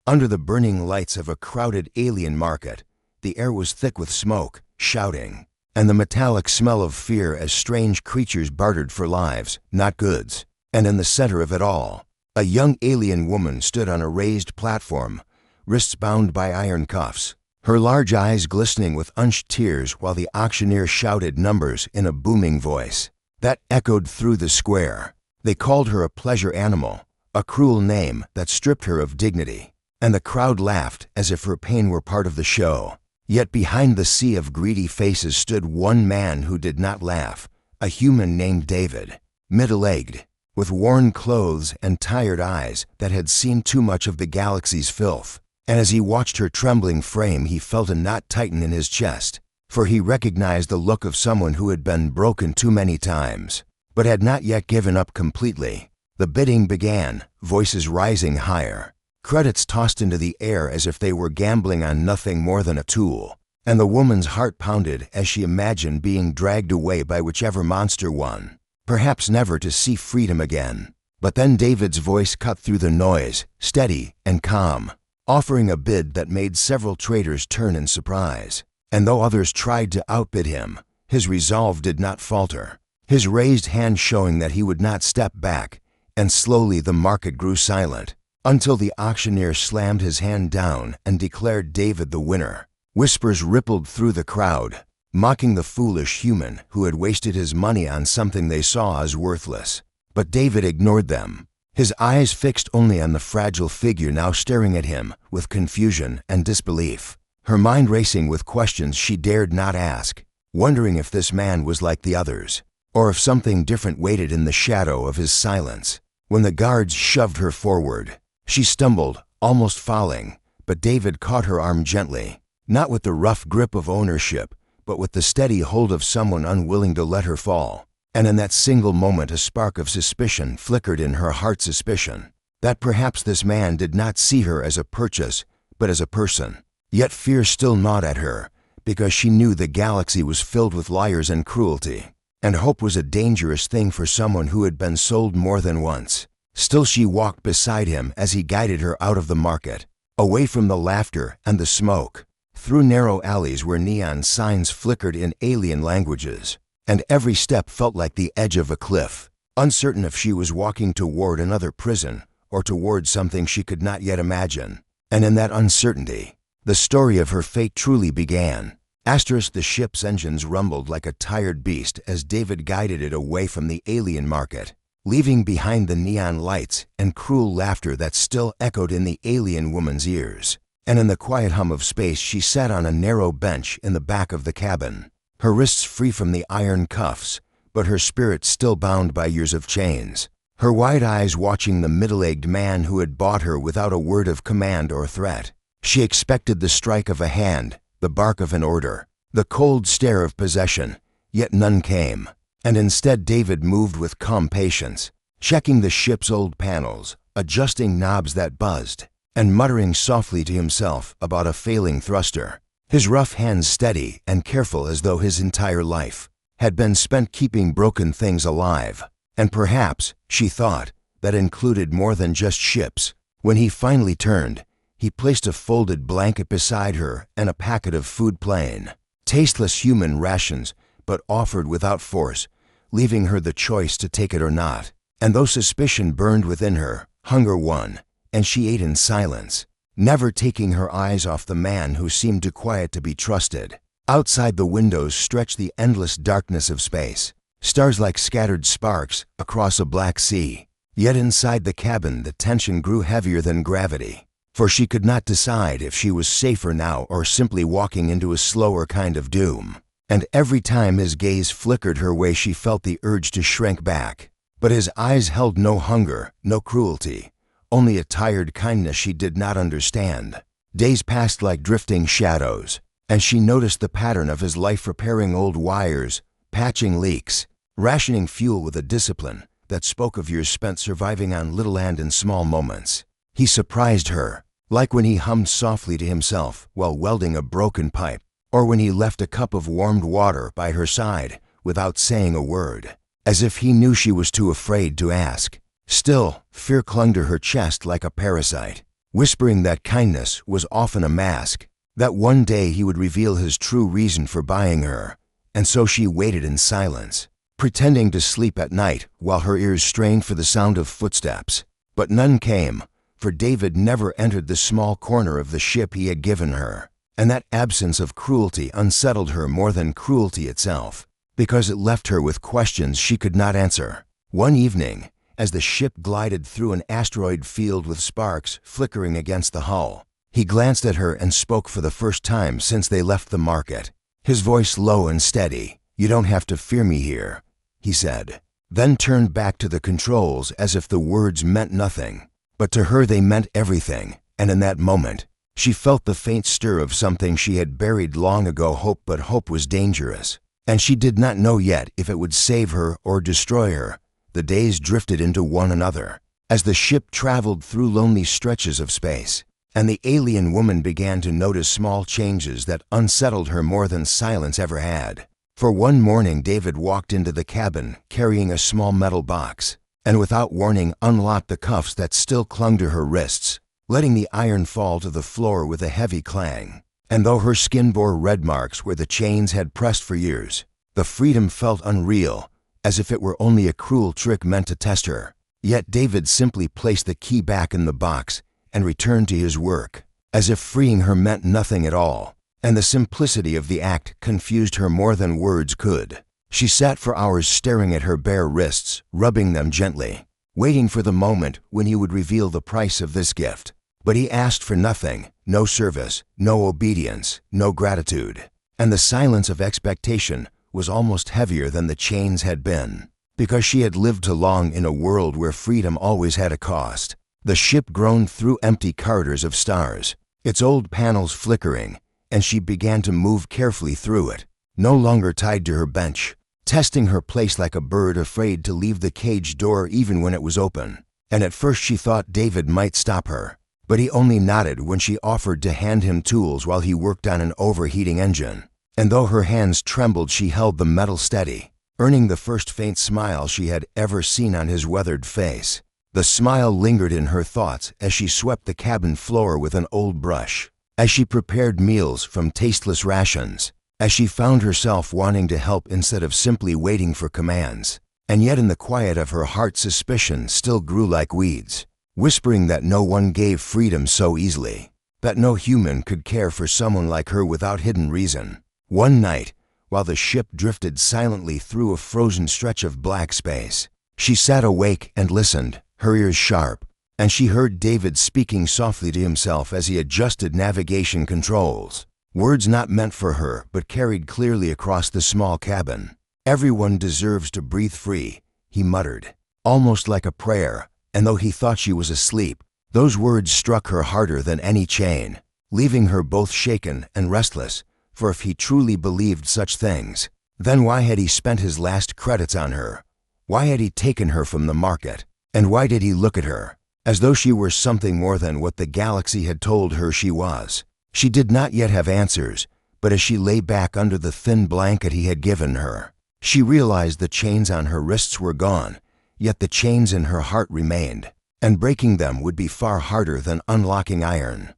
Under the burning lights of a crowded alien market, the air was thick with smoke, shouting, and the metallic smell of fear as strange creatures bartered for lives, not goods. And in the center of it all, a young alien woman stood on a raised platform, wrists bound by iron cuffs, her large eyes glistening with unshed tears while the auctioneer shouted numbers in a booming voice that echoed through the square. They called her a pleasure animal, a cruel name that stripped her of dignity, and the crowd laughed as if her pain were part of the show. Yet behind the sea of greedy faces stood one man who did not laugh, a human named David, middle-aged, with worn clothes and tired eyes that had seen too much of the galaxy's filth. And as he watched her trembling frame, he felt a knot tighten in his chest, for he recognized the look of someone who had been broken too many times, but had not yet given up completely. The bidding began, voices rising higher, credits tossed into the air as if they were gambling on nothing more than a tool, and the woman's heart pounded as she imagined being dragged away by whichever monster won, perhaps never to see freedom again. But then David's voice cut through the noise, steady and calm, offering a bid that made several traders turn in surprise. And though others tried to outbid him, his resolve did not falter, his raised hand showing that he would not step back, and slowly the market grew silent, until the auctioneer slammed his hand down and declared David the winner. Whispers rippled through the crowd, mocking the foolish human who had wasted his money on something they saw as worthless. But David ignored them, his eyes fixed only on the fragile figure now staring at him with confusion and disbelief, her mind racing with questions she dared not ask, wondering if this man was like the others, or if something different waited in the shadow of his silence. When the guards shoved her forward, she stumbled, almost falling, but David caught her arm gently, not with the rough grip of ownership, but with the steady hold of someone unwilling to let her fall. And in that single moment a spark of suspicion flickered in her heart, suspicion that perhaps this man did not see her as a purchase, but as a person. Yet fear still gnawed at her, because she knew the galaxy was filled with liars and cruelty, and hope was a dangerous thing for someone who had been sold more than once. Still she walked beside him as he guided her out of the market, away from the laughter and the smoke, through narrow alleys where neon signs flickered in alien languages, and every step felt like the edge of a cliff, uncertain if she was walking toward another prison or toward something she could not yet imagine. And in that uncertainty, the story of her fate truly began. The ship's engines rumbled like a tired beast as David guided it away from the alien market, leaving behind the neon lights and cruel laughter that still echoed in the alien woman's ears. And in the quiet hum of space, she sat on a narrow bench in the back of the cabin, her wrists free from the iron cuffs, but her spirit still bound by years of chains, her wide eyes watching the middle-aged man who had bought her without a word of command or threat. She expected the strike of a hand, the bark of an order, the cold stare of possession, yet none came, and instead David moved with calm patience, checking the ship's old panels, adjusting knobs that buzzed, and muttering softly to himself about a failing thruster, his rough hands steady and careful as though his entire life had been spent keeping broken things alive. And perhaps, she thought, that included more than just ships. When he finally turned, he placed a folded blanket beside her and a packet of food, plain, tasteless human rations, but offered without force, leaving her the choice to take it or not. And though suspicion burned within her, hunger won, and she ate in silence, never taking her eyes off the man who seemed too quiet to be trusted. Outside the windows stretched the endless darkness of space, stars like scattered sparks across a black sea. Yet inside the cabin the tension grew heavier than gravity, for she could not decide if she was safer now or simply walking into a slower kind of doom. And every time his gaze flickered her way she felt the urge to shrink back. But his eyes held no hunger, no cruelty, only a tired kindness she did not understand. Days passed like drifting shadows, and she noticed the pattern of his life, repairing old wires, patching leaks, rationing fuel with a discipline that spoke of years spent surviving on little and in small moments. He surprised her, like when he hummed softly to himself while welding a broken pipe, or when he left a cup of warmed water by her side without saying a word, as if he knew she was too afraid to ask. Still, fear clung to her chest like a parasite, whispering that kindness was often a mask, that one day he would reveal his true reason for buying her. And so she waited in silence, pretending to sleep at night while her ears strained for the sound of footsteps. But none came, for David never entered the small corner of the ship he had given her. And that absence of cruelty unsettled her more than cruelty itself, because it left her with questions she could not answer. One evening, as the ship glided through an asteroid field with sparks flickering against the hull, he glanced at her and spoke for the first time since they left the market. His voice low and steady. "You don't have to fear me here," he said, then turned back to the controls as if the words meant nothing. But to her they meant everything, and in that moment, she felt the faint stir of something she had buried long ago. Hope, but hope was dangerous, and she did not know yet if it would save her or destroy her. The days drifted into one another as the ship traveled through lonely stretches of space, and the alien woman began to notice small changes that unsettled her more than silence ever had. For one morning David walked into the cabin carrying a small metal box, and without warning unlocked the cuffs that still clung to her wrists, letting the iron fall to the floor with a heavy clang. And though her skin bore red marks where the chains had pressed for years, the freedom felt unreal, as if it were only a cruel trick meant to test her. Yet David simply placed the key back in the box and returned to his work, as if freeing her meant nothing at all. And the simplicity of the act confused her more than words could. She sat for hours staring at her bare wrists, rubbing them gently, waiting for the moment when he would reveal the price of this gift. But he asked for nothing, no service, no obedience, no gratitude. And the silence of expectation was almost heavier than the chains had been, because she had lived too long in a world where freedom always had a cost. The ship groaned through empty corridors of stars, its old panels flickering, and she began to move carefully through it, no longer tied to her bench, testing her place like a bird afraid to leave the cage door even when it was open. And at first she thought David might stop her, but he only nodded when she offered to hand him tools while he worked on an overheating engine. And though her hands trembled, she held the metal steady, earning the first faint smile she had ever seen on his weathered face. The smile lingered in her thoughts as she swept the cabin floor with an old brush, as she prepared meals from tasteless rations, as she found herself wanting to help instead of simply waiting for commands. And yet in the quiet of her heart suspicion still grew like weeds, whispering that no one gave freedom so easily, that no human could care for someone like her without hidden reason. One night, while the ship drifted silently through a frozen stretch of black space, she sat awake and listened, her ears sharp, and she heard David speaking softly to himself as he adjusted navigation controls. Words not meant for her, but carried clearly across the small cabin. "Everyone deserves to breathe free," he muttered, almost like a prayer, and though he thought she was asleep, those words struck her harder than any chain, leaving her both shaken and restless. For if he truly believed such things, then why had he spent his last credits on her? Why had he taken her from the market? And why did he look at her as though she were something more than what the galaxy had told her she was? She did not yet have answers, but as she lay back under the thin blanket he had given her, she realized the chains on her wrists were gone, yet the chains in her heart remained, and breaking them would be far harder than unlocking iron.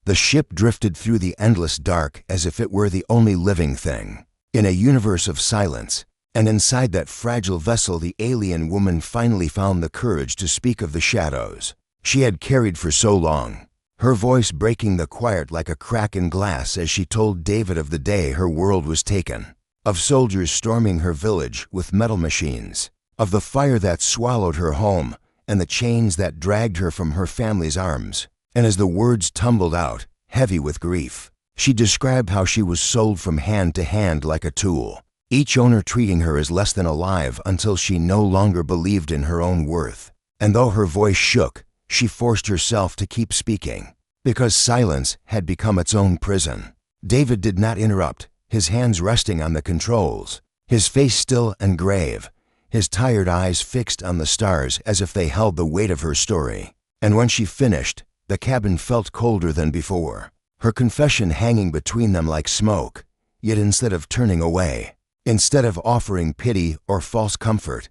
The ship drifted through the endless dark as if it were the only living thing, in a universe of silence, and inside that fragile vessel the alien woman finally found the courage to speak of the shadows she had carried for so long, her voice breaking the quiet like a crack in glass as she told David of the day her world was taken, of soldiers storming her village with metal machines, of the fire that swallowed her home and the chains that dragged her from her family's arms. And as the words tumbled out, heavy with grief, she described how she was sold from hand to hand like a tool, each owner treating her as less than alive until she no longer believed in her own worth. And though her voice shook, she forced herself to keep speaking, because silence had become its own prison. David did not interrupt, his hands resting on the controls, his face still and grave, his tired eyes fixed on the stars as if they held the weight of her story. And when she finished, the cabin felt colder than before, her confession hanging between them like smoke. Yet instead of turning away, instead of offering pity or false comfort,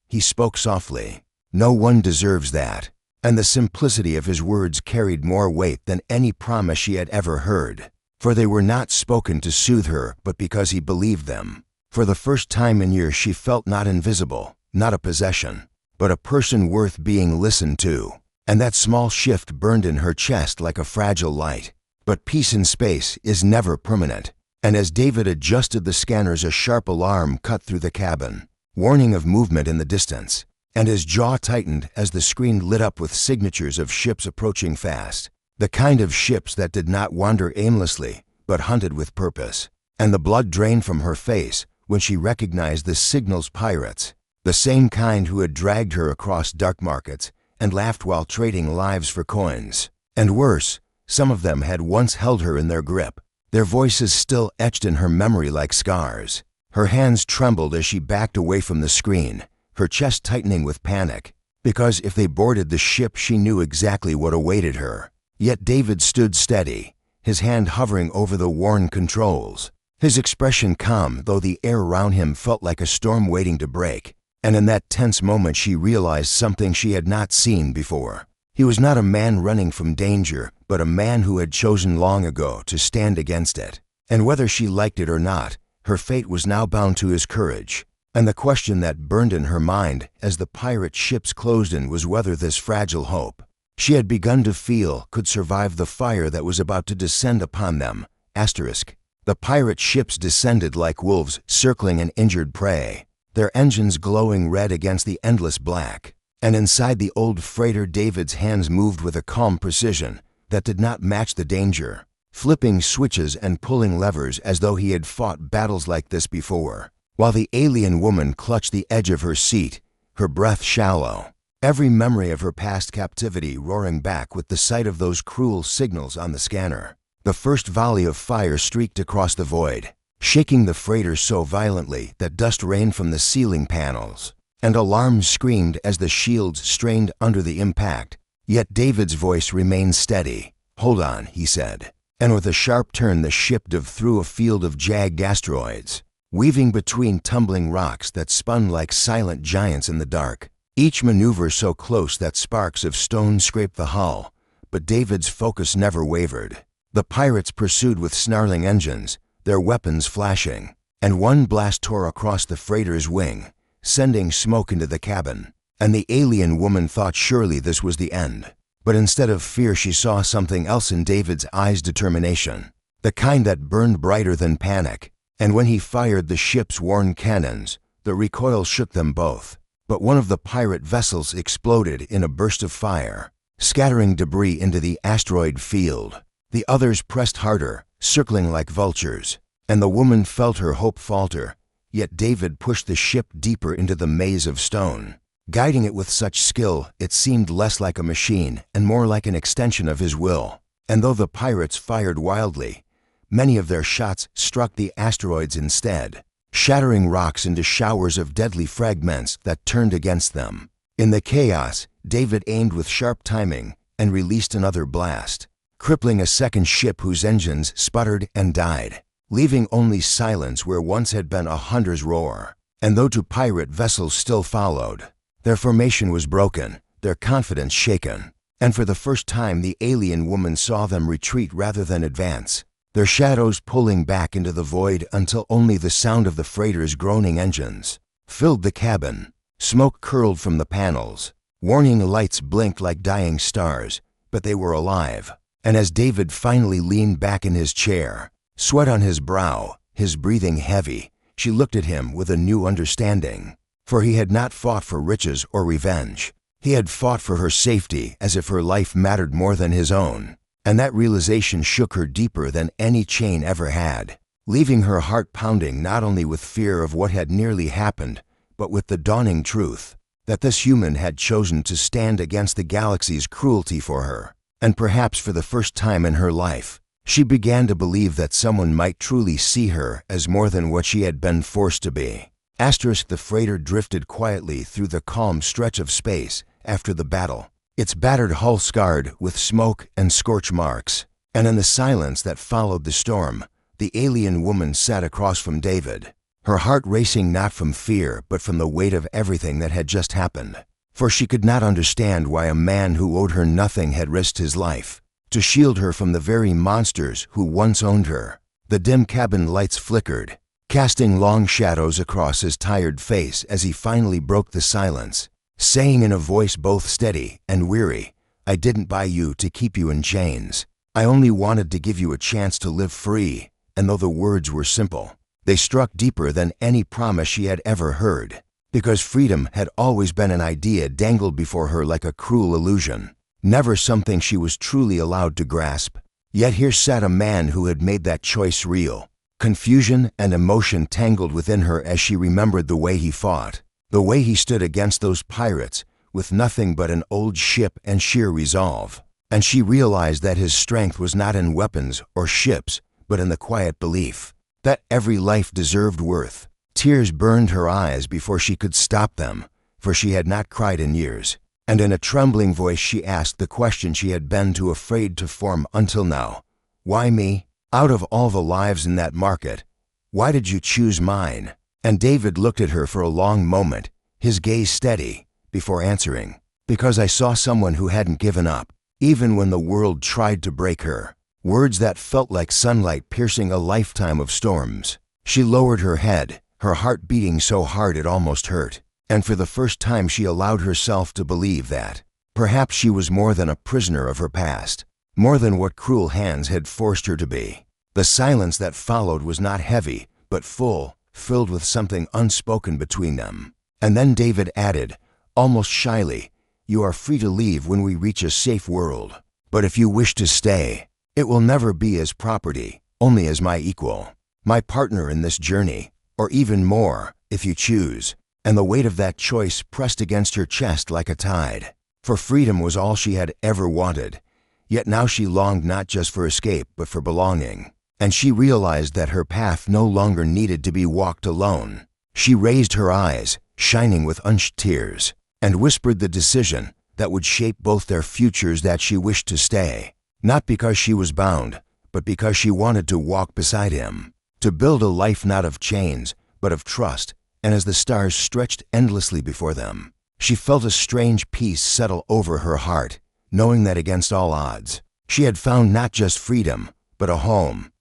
he spoke softly. "No one deserves that. and the simplicity of his words carried more weight than any promise she had ever heard. For they were not spoken to soothe her, but because he believed them. For the first time in years she felt not invisible, not a possession, but a person worth being listened to. And that small shift burned in her chest like a fragile light. But peace in space is never permanent. And as David adjusted the scanners, a sharp alarm cut through the cabin, warning of movement in the distance. And his jaw tightened as the screen lit up with signatures of ships approaching fast. The kind of ships that did not wander aimlessly, but hunted with purpose. And the blood drained from her face when she recognized the signal's pirates, the same kind who had dragged her across dark markets and laughed while trading lives for coins. And worse, some of them had once held her in their grip, their voices still etched in her memory like scars. Her hands trembled as she backed away from the screen, her chest tightening with panic, because if they boarded the ship she knew exactly what awaited her. Yet David stood steady, his hand hovering over the worn controls, his expression calm though the air around him felt like a storm waiting to break. And in that tense moment she realized something she had not seen before. He was not a man running from danger, but a man who had chosen long ago to stand against it. And whether she liked it or not, her fate was now bound to his courage. And the question that burned in her mind as the pirate ships closed in was whether this fragile hope she had begun to feel could survive the fire that was about to descend upon them. The pirate ships descended like wolves circling an injured prey, their engines glowing red against the endless black. And inside the old freighter David's hands moved with a calm precision that did not match the danger, flipping switches and pulling levers as though he had fought battles like this before, while the alien woman clutched the edge of her seat, her breath shallow, every memory of her past captivity roaring back with the sight of those cruel signals on the scanner. The first volley of fire streaked across the void, shaking the freighter so violently that dust rained from the ceiling panels, and alarms screamed as the shields strained under the impact. Yet David's voice remained steady. "Hold on," he said, and with a sharp turn the ship dove through a field of jagged asteroids, weaving between tumbling rocks that spun like silent giants in the dark, each maneuver so close that sparks of stone scraped the hull. But David's focus never wavered. The pirates pursued with snarling engines, their weapons flashing, and one blast tore across the freighter's wing, sending smoke into the cabin. And the alien woman thought surely this was the end. But instead of fear she saw something else in David's eyes: determination, the kind that burned brighter than panic. And when he fired the ship's worn cannons, the recoil shook them both. But one of the pirate vessels exploded in a burst of fire, scattering debris into the asteroid field. The others pressed harder, circling like vultures, and the woman felt her hope falter. Yet David pushed the ship deeper into the maze of stone, guiding it with such skill it seemed less like a machine and more like an extension of his will. And though the pirates fired wildly, many of their shots struck the asteroids instead, shattering rocks into showers of deadly fragments that turned against them. In the chaos, David aimed with sharp timing and released another blast, crippling a second ship whose engines sputtered and died, leaving only silence where once had been a hunter's roar. And though two pirate vessels still followed, their formation was broken, their confidence shaken. And for the first time the alien woman saw them retreat rather than advance, their shadows pulling back into the void until only the sound of the freighter's groaning engines filled the cabin. Smoke curled from the panels, warning lights blinked like dying stars, but they were alive. And as David finally leaned back in his chair, sweat on his brow, his breathing heavy, she looked at him with a new understanding. For he had not fought for riches or revenge. He had fought for her safety, as if her life mattered more than his own. And that realization shook her deeper than any chain ever had, leaving her heart pounding not only with fear of what had nearly happened, but with the dawning truth that this human had chosen to stand against the galaxy's cruelty for her. And perhaps for the first time in her life, she began to believe that someone might truly see her as more than what she had been forced to be. The freighter drifted quietly through the calm stretch of space after the battle, its battered hull scarred with smoke and scorch marks. And in the silence that followed the storm, the alien woman sat across from David, her heart racing not from fear but from the weight of everything that had just happened. For she could not understand why a man who owed her nothing had risked his life to shield her from the very monsters who once owned her. The dim cabin lights flickered, casting long shadows across his tired face as he finally broke the silence, saying in a voice both steady and weary, "I didn't buy you to keep you in chains. I only wanted to give you a chance to live free." And though the words were simple, they struck deeper than any promise she had ever heard, because freedom had always been an idea dangled before her like a cruel illusion, never something she was truly allowed to grasp. Yet here sat a man who had made that choice real. Confusion and emotion tangled within her as she remembered the way he fought, the way he stood against those pirates with nothing but an old ship and sheer resolve. And she realized that his strength was not in weapons or ships, but in the quiet belief that every life deserved worth. Tears burned her eyes before she could stop them, for she had not cried in years. And in a trembling voice she asked the question she had been too afraid to form until now. "Why me? Out of all the lives in that market, why did you choose mine?" And David looked at her for a long moment, his gaze steady, before answering, "Because I saw someone who hadn't given up, even when the world tried to break her." Words that felt like sunlight piercing a lifetime of storms. She lowered her head, her heart beating so hard it almost hurt. And for the first time she allowed herself to believe that perhaps she was more than a prisoner of her past, more than what cruel hands had forced her to be. The silence that followed was not heavy, but full, filled with something unspoken between them. And then David added, almost shyly, "You are free to leave when we reach a safe world. But if you wish to stay, it will never be as property, only as my equal, my partner in this journey, or even more, if you choose." And the weight of that choice pressed against her chest like a tide. For freedom was all she had ever wanted. Yet now she longed not just for escape, but for belonging. And she realized that her path no longer needed to be walked alone. She raised her eyes, shining with unshed tears, and whispered the decision that would shape both their futures, that she wished to stay, not because she was bound, but because she wanted to walk beside him, to build a life not of chains, but of trust. And as the stars stretched endlessly before them, she felt a strange peace settle over her heart, knowing that against all odds, she had found not just freedom, but a home,